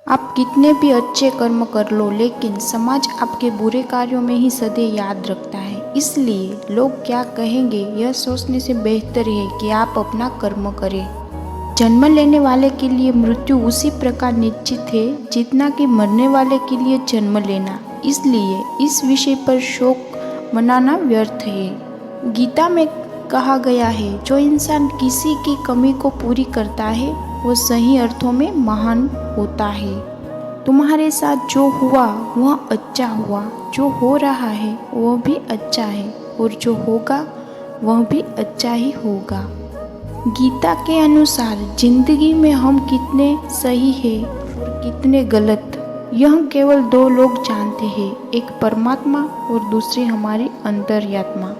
आप कितने भी अच्छे कर्म कर लो, लेकिन समाज आपके बुरे कार्यों में ही सदैव याद रखता है। इसलिए लोग क्या कहेंगे यह सोचने से बेहतर है कि आप अपना कर्म करें। जन्म लेने वाले के लिए मृत्यु उसी प्रकार निश्चित है जितना कि मरने वाले के लिए जन्म लेना। इसलिए इस विषय पर शोक मनाना व्यर्थ है। गीता में कहा गया है, जो इंसान किसी की कमी को पूरी करता है वो सही अर्थों में महान होता है। तुम्हारे साथ जो हुआ वह अच्छा हुआ, जो हो रहा है वह भी अच्छा है, और जो होगा वह भी अच्छा ही होगा। गीता के अनुसार जिंदगी में हम कितने सही हैं और कितने गलत, यह केवल दो लोग जानते हैं, एक परमात्मा और दूसरी हमारी अंतर्यात्मा।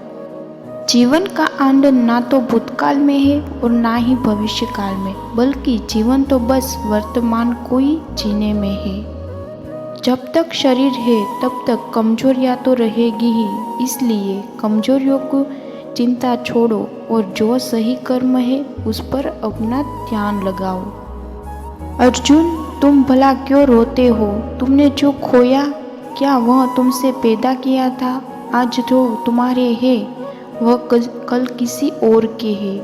जीवन का आनंद ना तो भूतकाल में है और ना ही भविष्य काल में, बल्कि जीवन तो बस वर्तमान को ही जीने में है। जब तक शरीर है तब तक कमजोरियां तो रहेगी ही, इसलिए कमजोरियों को चिंता छोड़ो और जो सही कर्म है उस पर अपना ध्यान लगाओ। अर्जुन, तुम भला क्यों रोते हो? तुमने जो खोया क्या वह तुमसे पैदा किया था? आज जो तुम्हारे है वह कल किसी और के है,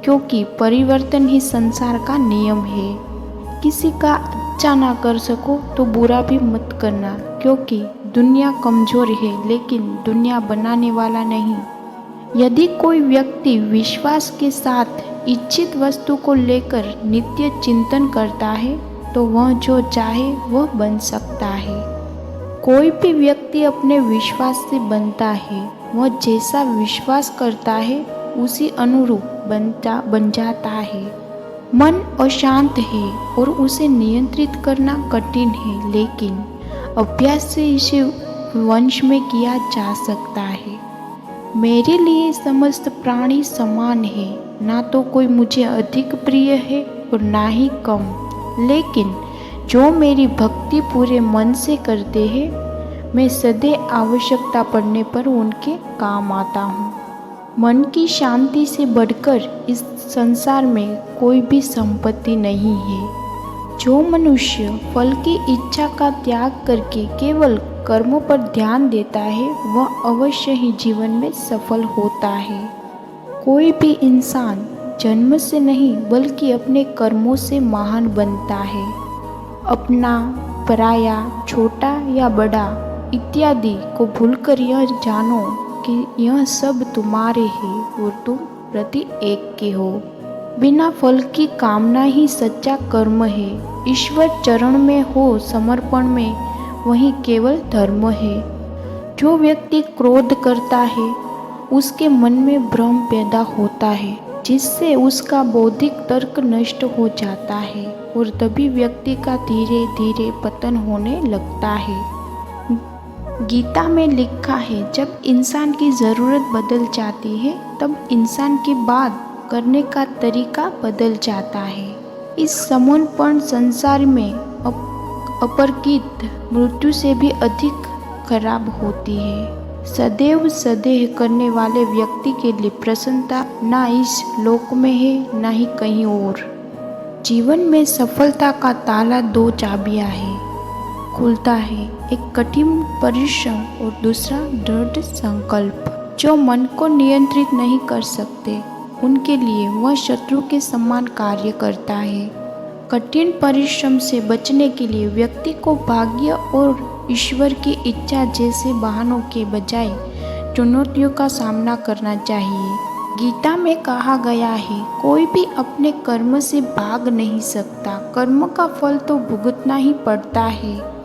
क्योंकि परिवर्तन ही संसार का नियम है। किसी का अच्छा ना कर सको तो बुरा भी मत करना, क्योंकि दुनिया कमजोर है लेकिन दुनिया बनाने वाला नहीं। यदि कोई व्यक्ति विश्वास के साथ इच्छित वस्तु को लेकर नित्य चिंतन करता है तो वह जो चाहे वह बन सकता है। कोई भी व्यक्ति अपने विश्वास से बनता है, वह जैसा विश्वास करता है उसी अनुरूप बन जाता है। मन अशांत है और उसे नियंत्रित करना कठिन है, लेकिन अभ्यास से इसे वश में किया जा सकता है। मेरे लिए समस्त प्राणी समान है, ना तो कोई मुझे अधिक प्रिय है और ना ही कम, लेकिन जो मेरी भक्ति पूरे मन से करते हैं मैं सदैव आवश्यकता पड़ने पर उनके काम आता हूँ। मन की शांति से बढ़कर इस संसार में कोई भी संपत्ति नहीं है। जो मनुष्य फल की इच्छा का त्याग करके केवल कर्मों पर ध्यान देता है वह अवश्य ही जीवन में सफल होता है। कोई भी इंसान जन्म से नहीं बल्कि अपने कर्मों से महान बनता है। अपना, पराया, छोटा या बड़ा इत्यादि को भूलकर यह जानो कि यह सब तुम्हारे हैं और तुम प्रति एक के हो। बिना फल की कामना ही सच्चा कर्म है। ईश्वर चरण में हो समर्पण में वही केवल धर्म है। जो व्यक्ति क्रोध करता है उसके मन में भ्रम पैदा होता है, जिससे उसका बौद्धिक तर्क नष्ट हो जाता है और तभी व्यक्ति का धीरे धीरे पतन होने लगता है। गीता में लिखा है, जब इंसान की ज़रूरत बदल जाती है तब इंसान की बात करने का तरीका बदल जाता है। इस समर्पण संसार में अपरकित मृत्यु से भी अधिक खराब होती है। सदैव सदेह करने वाले व्यक्ति के लिए प्रसन्नता ना इस लोक में है ना ही कहीं और। जीवन में सफलता का ताला दो चाबियां हैं, खुलता है एक कठिन परिश्रम और दूसरा दृढ़ संकल्प। जो मन को नियंत्रित नहीं कर सकते उनके लिए वह शत्रु के समान कार्य करता है। कठिन परिश्रम से बचने के लिए व्यक्ति को भाग्य और ईश्वर की इच्छा जैसे बहानों के बजाय चुनौतियों का सामना करना चाहिए। गीता में कहा गया है, कोई भी अपने कर्म से भाग नहीं सकता, कर्म का फल तो भुगतना ही पड़ता है।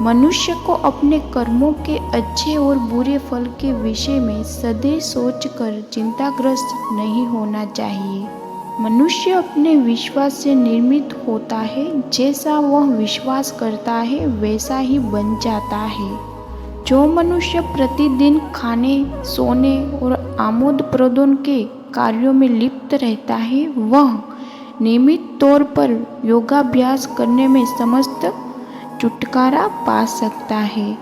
मनुष्य को अपने कर्मों के अच्छे और बुरे फल के विषय में सदैव सोचकर चिंताग्रस्त नहीं होना चाहिए। मनुष्य अपने विश्वास से निर्मित होता है, जैसा वह विश्वास करता है वैसा ही बन जाता है। जो मनुष्य प्रतिदिन खाने, सोने और आमोद प्रमोद के कार्यों में लिप्त रहता है वह नियमित तौर पर योगाभ्यास करने में समस्त छुटकारा पा सकता है।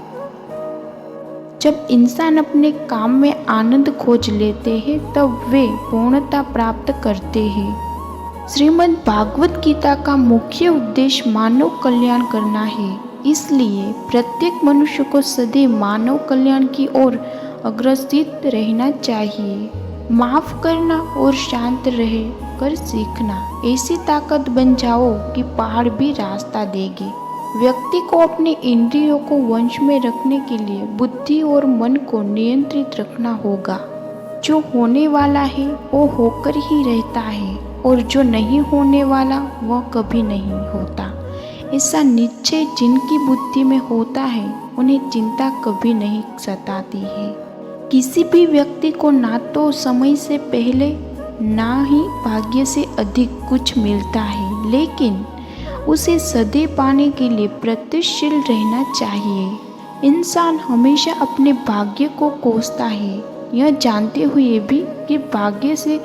जब इंसान अपने काम में आनंद खोज लेते हैं तब वे पूर्णता प्राप्त करते हैं। श्रीमद् भागवत गीता का मुख्य उद्देश्य मानव कल्याण करना है, इसलिए प्रत्येक मनुष्य को सदैव मानव कल्याण की ओर अग्रसित रहना चाहिए। माफ करना और शांत रह कर सीखना ऐसी ताकत बन जाओ कि पहाड़ भी रास्ता देगी। व्यक्ति को अपने इंद्रियों को वश में रखने के लिए बुद्धि और मन को नियंत्रित रखना होगा। जो होने वाला है वो होकर ही रहता है और जो नहीं होने वाला वह कभी नहीं होता। ऐसा निश्चय जिनकी बुद्धि में होता है उन्हें चिंता कभी नहीं सताती है। किसी भी व्यक्ति को ना तो समय से पहले ना ही भाग्य से अधिक कुछ मिलता है, लेकिन उसे सदैव पाने के लिए प्रयत्नशील रहना चाहिए। इंसान हमेशा अपने भाग्य को कोसता है, यह जानते हुए भी कि भाग्य से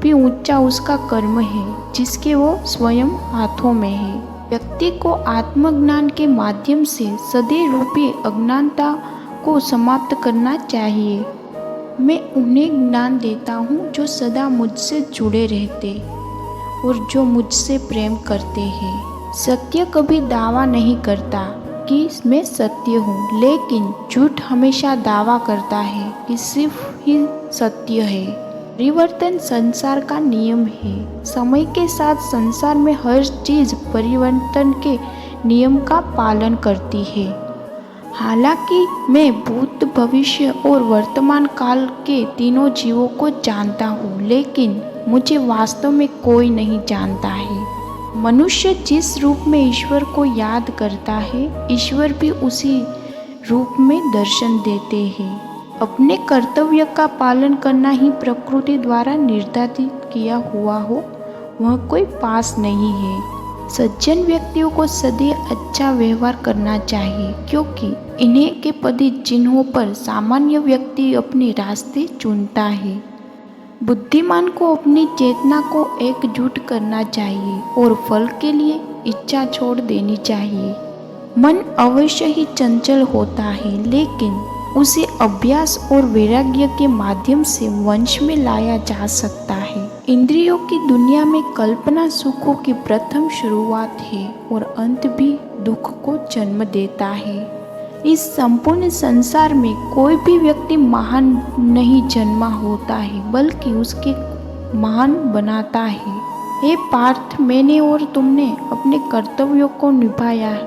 भी ऊंचा उसका कर्म है जिसके वो स्वयं हाथों में है। व्यक्ति को आत्मज्ञान के माध्यम से सदैव रूपी अज्ञानता को समाप्त करना चाहिए। मैं उन्हें ज्ञान देता हूँ जो सदा मुझसे जुड़े रहते और जो मुझसे प्रेम करते हैं। सत्य कभी दावा नहीं करता कि मैं सत्य हूँ, लेकिन झूठ हमेशा दावा करता है कि सिर्फ ही सत्य है। परिवर्तन संसार का नियम है। समय के साथ संसार में हर चीज परिवर्तन के नियम का पालन करती है। हालांकि मैं भूत, भविष्य और वर्तमान काल के तीनों जीवों को जानता हूँ, लेकिन मुझे वास्तव में कोई नहीं जानता है। मनुष्य जिस रूप में ईश्वर को याद करता है, ईश्वर भी उसी रूप में दर्शन देते हैं। अपने कर्तव्य का पालन करना ही प्रकृति द्वारा निर्धारित किया हुआ हो, वह कोई पास नहीं है। सज्जन व्यक्तियों को सदैव अच्छा व्यवहार करना चाहिए, क्योंकि इन्हीं के पदी चिन्हों पर सामान्य व्यक्ति अपने रास्ते चुनता है। बुद्धिमान को अपनी चेतना को एकजुट करना चाहिए और फल के लिए इच्छा छोड़ देनी चाहिए। मन अवश्य ही चंचल होता है, लेकिन उसे अभ्यास और वैराग्य के माध्यम से वंश में लाया जा सकता है। इंद्रियों की दुनिया में कल्पना सुखों की प्रथम शुरुआत है और अंत भी दुख को जन्म देता है। इस संपूर्ण संसार में कोई भी व्यक्ति महान नहीं जन्मा होता है, बल्कि उसके महान बनाता है। हे पार्थ, मैंने और तुमने अपने कर्तव्यों को निभाया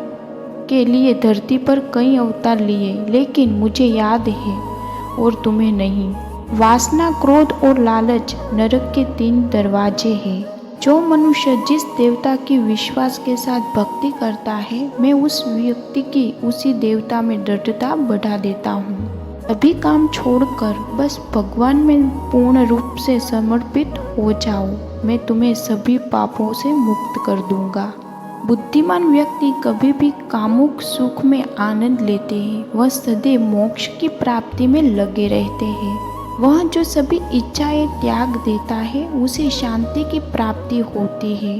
के लिए धरती पर कई अवतार लिए, लेकिन मुझे याद है और तुम्हें नहीं। वासना, क्रोध और लालच नरक के 3 दरवाजे हैं। जो मनुष्य जिस देवता की विश्वास के साथ भक्ति करता है, मैं उस व्यक्ति की उसी देवता में दृढ़ता बढ़ा देता हूँ। सभी काम छोड़कर बस भगवान में पूर्ण रूप से समर्पित हो जाओ, मैं तुम्हें सभी पापों से मुक्त कर दूंगा। बुद्धिमान व्यक्ति कभी भी कामुक सुख में आनंद लेते हैं, वह सदैव मोक्ष की प्राप्ति में लगे रहते हैं। वह जो सभी इच्छाएं त्याग देता है, उसे शांति की प्राप्ति होती है।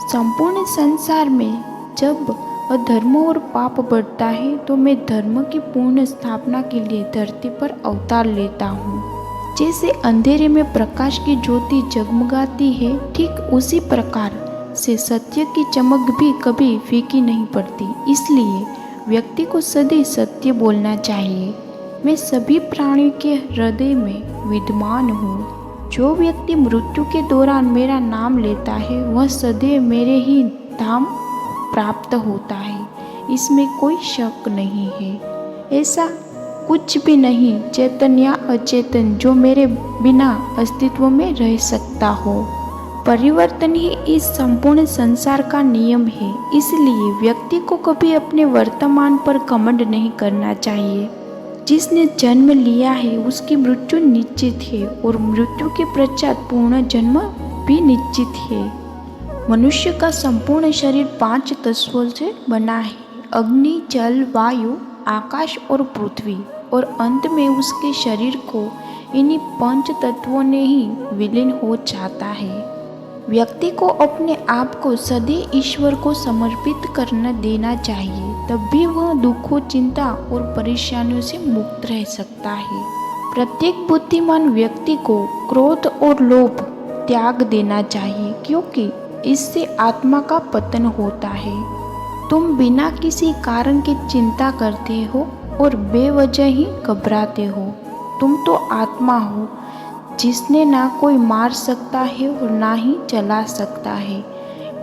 संपूर्ण संसार में जब अधर्म और पाप बढ़ता है, तो मैं धर्म की पूर्ण स्थापना के लिए धरती पर अवतार लेता हूँ। जैसे अंधेरे में प्रकाश की ज्योति जगमगाती है, ठीक उसी प्रकार से सत्य की चमक भी कभी फीकी नहीं पड़ती। इसलिए व्यक्ति को सदैव सत्य बोलना चाहिए। मैं सभी प्राणियों के हृदय में विद्यमान हूँ। जो व्यक्ति मृत्यु के दौरान मेरा नाम लेता है, वह सदैव मेरे ही धाम प्राप्त होता है, इसमें कोई शक नहीं है। ऐसा कुछ भी नहीं, चेतन या अचेतन, जो मेरे बिना अस्तित्व में रह सकता हो। परिवर्तन ही इस संपूर्ण संसार का नियम है। इसलिए व्यक्ति को कभी अपने वर्तमान पर घमंड नहीं करना चाहिए। जिसने जन्म लिया है उसकी मृत्यु निश्चित है, और मृत्यु के पश्चात पूर्ण जन्म भी निश्चित है। मनुष्य का संपूर्ण शरीर 5 तत्वों से बना है: अग्नि, जल, वायु, आकाश और पृथ्वी, और अंत में उसके शरीर को इन्हीं 5 तत्वों ने ही विलीन हो जाता है। व्यक्ति को अपने आप को सदैव ईश्वर को समर्पित करना देना चाहिए, तब भी वह दुखों, चिंता और परेशानियों से मुक्त रह सकता है। प्रत्येक बुद्धिमान व्यक्ति को क्रोध और लोभ त्याग देना चाहिए, क्योंकि इससे आत्मा का पतन होता है। तुम बिना किसी कारण की चिंता करते हो और बेवजह ही घबराते हो। तुम तो आत्मा हो जिसने ना कोई मार सकता है और ना ही जला सकता है।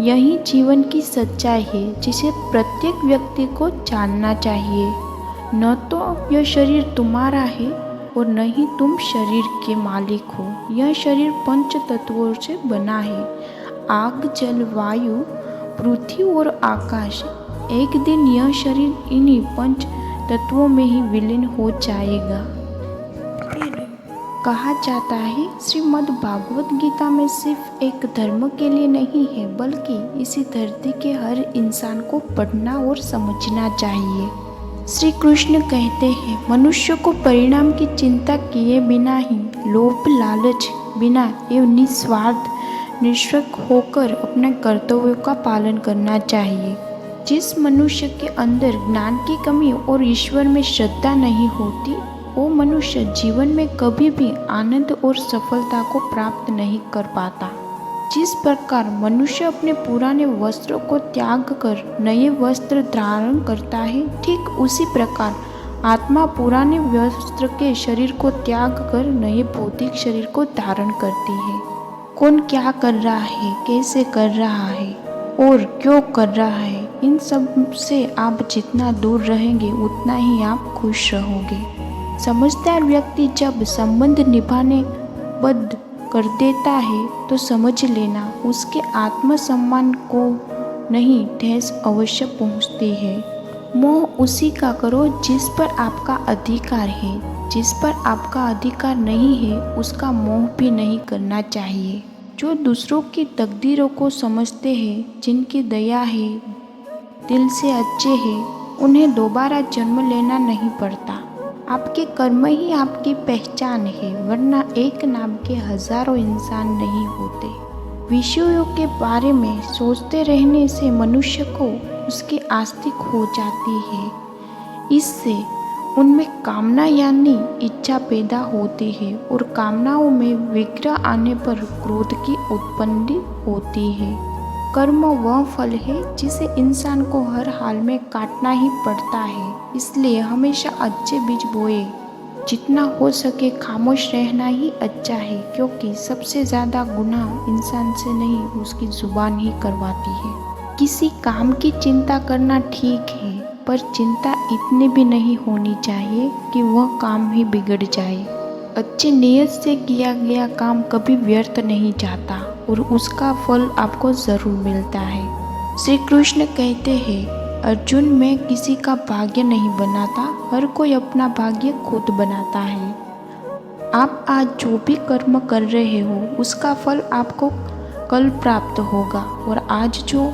यही जीवन की सच्चाई है जिसे प्रत्येक व्यक्ति को जानना चाहिए। न तो यह शरीर तुम्हारा है और न ही तुम शरीर के मालिक हो। यह शरीर पंच तत्वों से बना है, आग, जल, वायु, पृथ्वी और आकाश। एक दिन यह शरीर इन्हीं पंच तत्वों में ही विलीन हो जाएगा। कहा जाता है श्रीमद् भागवत गीता में सिर्फ एक धर्म के लिए नहीं है, बल्कि इसी धरती के हर इंसान को पढ़ना और समझना चाहिए। श्री कृष्ण कहते हैं, मनुष्य को परिणाम की चिंता किए बिना ही, लोभ लालच बिना एवं निस्वार्थ निष्पक्ष होकर अपने कर्तव्यों का पालन करना चाहिए। जिस मनुष्य के अंदर ज्ञान की कमी और ईश्वर में श्रद्धा नहीं होती, वो मनुष्य जीवन में कभी भी आनंद और सफलता को प्राप्त नहीं कर पाता। जिस प्रकार मनुष्य अपने पुराने वस्त्रों को त्याग कर नए वस्त्र धारण करता है, ठीक उसी प्रकार आत्मा पुराने वस्त्र के शरीर को त्याग कर नए भौतिक शरीर को धारण करती है। कौन क्या कर रहा है, कैसे कर रहा है और क्यों कर रहा है, इन सब से आप जितना दूर रहेंगे उतना ही आप खुश रहोगे। समझदार व्यक्ति जब संबंध निभाने बद्ध कर देता है तो समझ लेना उसके आत्मसम्मान को नहीं ठेस अवश्य पहुंचती है। मोह उसी का करो जिस पर आपका अधिकार है। जिस पर आपका अधिकार नहीं है उसका मोह भी नहीं करना चाहिए। जो दूसरों की तकदीरों को समझते हैं, जिनकी दया है, दिल से अच्छे हैं, उन्हें दोबारा जन्म लेना नहीं पड़ता। आपके कर्म ही आपकी पहचान है, वरना एक नाम के हजारों इंसान नहीं होते। विषयों के बारे में सोचते रहने से मनुष्य को उसकी आस्तिक हो जाती है। इससे उनमें कामना यानी इच्छा पैदा होती है और कामनाओं में विग्रह आने पर क्रोध की उत्पत्ति होती है। कर्म वह फल है जिसे इंसान को हर हाल में काटना ही पड़ता है। इसलिए हमेशा अच्छे बीज बोए। जितना हो सके खामोश रहना ही अच्छा है, क्योंकि सबसे ज़्यादा गुनाह इंसान से नहीं उसकी जुबान ही करवाती है। किसी काम की चिंता करना ठीक है, पर चिंता इतनी भी नहीं होनी चाहिए कि वह काम ही बिगड़ जाए। अच्छी नीयत से किया गया काम कभी व्यर्थ नहीं जाता और उसका फल आपको ज़रूर मिलता है। श्री कृष्ण कहते हैं, अर्जुन, मैं किसी का भाग्य नहीं बनाता, हर कोई अपना भाग्य खुद बनाता है। आप आज जो भी कर्म कर रहे हो उसका फल आपको कल प्राप्त होगा, और आज जो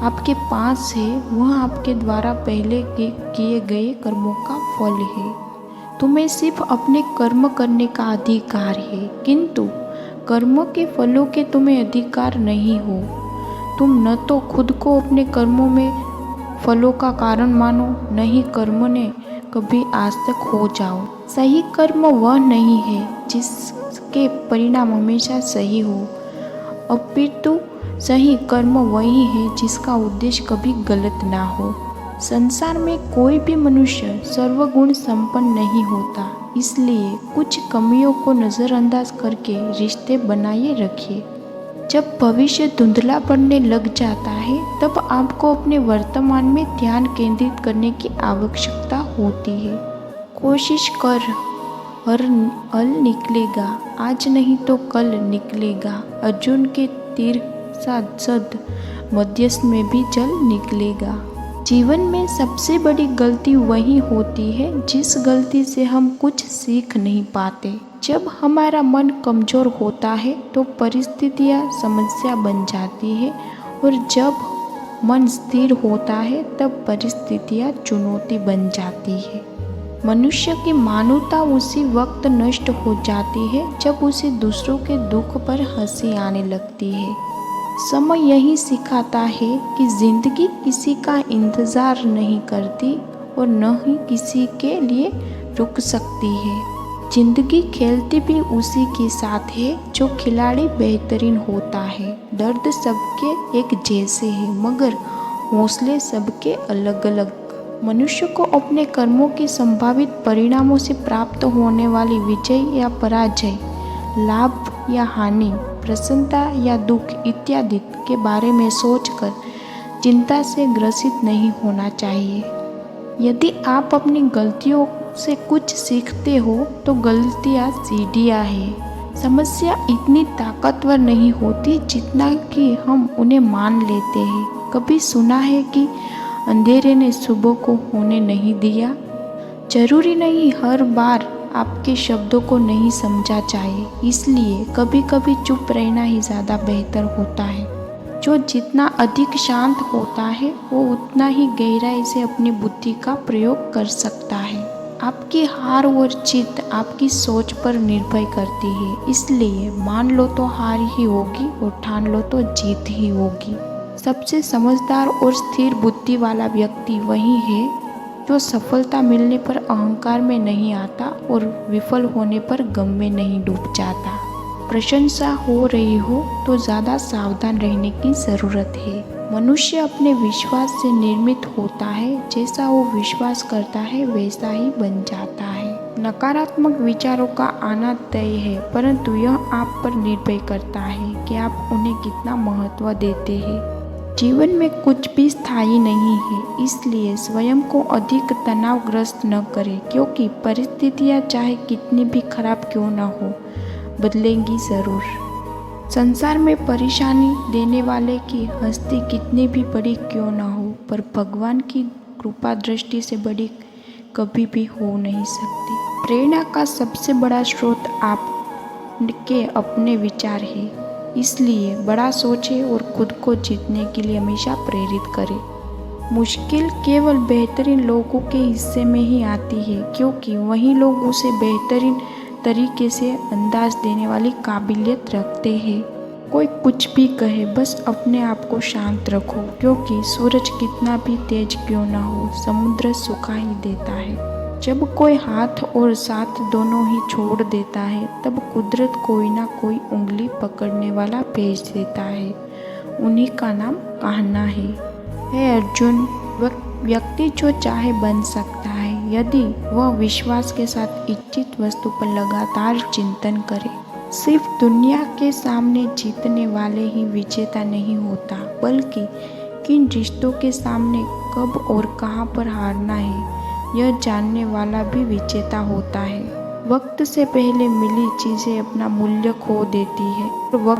आपके पास है वह आपके द्वारा पहले के किए गए कर्मों का फल है। तुम्हें सिर्फ अपने कर्म करने का अधिकार है, किंतु कर्मों के फलों के तुम्हें अधिकार नहीं हो। तुम न तो खुद को अपने कर्मों में फलों का कारण मानो, न ही कर्म ने कभी आज तक हो जाओ। सही कर्म वह नहीं है जिसके परिणाम हमेशा सही हो, अपितु सही कर्म वही है जिसका उद्देश्य कभी गलत ना हो। संसार में कोई भी मनुष्य सर्वगुण संपन्न नहीं होता, इसलिए कुछ कमियों को नज़रअंदाज करके रिश्ते बनाए रखिए। जब भविष्य धुंधला पड़ने लग जाता है, तब आपको अपने वर्तमान में ध्यान केंद्रित करने की आवश्यकता होती है। कोशिश कर, हर हल निकलेगा, आज नहीं तो कल निकलेगा। अर्जुन के तीर साथ सद मध्यस्थ में भी जल निकलेगा। जीवन में सबसे बड़ी गलती वही होती है जिस गलती से हम कुछ सीख नहीं पाते। जब हमारा मन कमज़ोर होता है तो परिस्थितियाँ समस्या बन जाती है, और जब मन स्थिर होता है तब परिस्थितियाँ चुनौती बन जाती है। मनुष्य की मानवता उसी वक्त नष्ट हो जाती है जब उसे दूसरों के दुख पर हंसी आने लगती है। समय यही सिखाता है कि जिंदगी किसी का इंतज़ार नहीं करती और न ही किसी के लिए रुक सकती है। जिंदगी खेलती भी उसी के साथ है जो खिलाड़ी बेहतरीन होता है। दर्द सबके एक जैसे हैं मगर हौसले सबके अलग अलग। मनुष्य को अपने कर्मों के संभावित परिणामों से प्राप्त होने वाली विजय या पराजय, लाभ या हानि, प्रसन्नता या दुख इत्यादि के बारे में सोचकर चिंता से ग्रसित नहीं होना चाहिए। यदि आप अपनी गलतियों से कुछ सीखते हो तो गलतियाँ सीढ़ियाँ हैं। समस्या इतनी ताकतवर नहीं होती जितना कि हम उन्हें मान लेते हैं। कभी सुना है कि अंधेरे ने सुबह को होने नहीं दिया। जरूरी नहीं हर बार आपके शब्दों को नहीं समझा जाए, इसलिए कभी कभी चुप रहना ही ज़्यादा बेहतर होता है। जो जितना अधिक शांत होता है वो उतना ही गहराई से अपनी बुद्धि का प्रयोग कर सकता है। आपकी हार और जीत आपकी सोच पर निर्भर करती है, इसलिए मान लो तो हार ही होगी और ठान लो तो जीत ही होगी। सबसे समझदार और स्थिर बुद्धि वाला व्यक्ति वही है जो सफलता मिलने पर अहंकार में नहीं आता और विफल होने पर गम में नहीं डूब जाता। प्रशंसा हो रही हो तो ज़्यादा सावधान रहने की ज़रूरत है। मनुष्य अपने विश्वास से निर्मित होता है, जैसा वो विश्वास करता है वैसा ही बन जाता है। नकारात्मक विचारों का आना तय है, परंतु यह आप पर निर्भर करता है कि आप उन्हें कितना महत्व देते हैं। जीवन में कुछ भी स्थायी नहीं है, इसलिए स्वयं को अधिक तनावग्रस्त न करें, क्योंकि परिस्थितियाँ चाहे कितनी भी खराब क्यों न हो बदलेंगी ज़रूर। संसार में परेशानी देने वाले की हस्ती कितनी भी बड़ी क्यों न हो, पर भगवान की कृपा दृष्टि से बड़ी कभी भी हो नहीं सकती। प्रेरणा का सबसे बड़ा स्रोत आपके अपने विचार है, इसलिए बड़ा सोचें और खुद को जीतने के लिए हमेशा प्रेरित करें। मुश्किल केवल बेहतरीन लोगों के हिस्से में ही आती है, क्योंकि वही लोग उसे बेहतरीन तरीके से अंदाज देने वाली काबिलियत रखते हैं। कोई कुछ भी कहे, बस अपने आप को शांत रखो, क्योंकि सूरज कितना भी तेज क्यों ना हो समुद्र सुखा ही देता है। जब कोई हाथ और साथ दोनों ही छोड़ देता है, तब कुदरत कोई ना कोई उंगली पकड़ने वाला भेज देता है। उन्हीं का नाम कहना है। अर्जुन, व्यक्ति जो चाहे बन सकता है यदि वह विश्वास के साथ इच्छित वस्तु पर लगातार चिंतन करे। सिर्फ दुनिया के सामने जीतने वाले ही विजेता नहीं होता, बल्कि किन रिश्तों के सामने कब और कहां पर हारना है यह जानने वाला भी विजेता होता है। वक्त से पहले मिली चीज़ें अपना मूल्य खो देती है और वक्त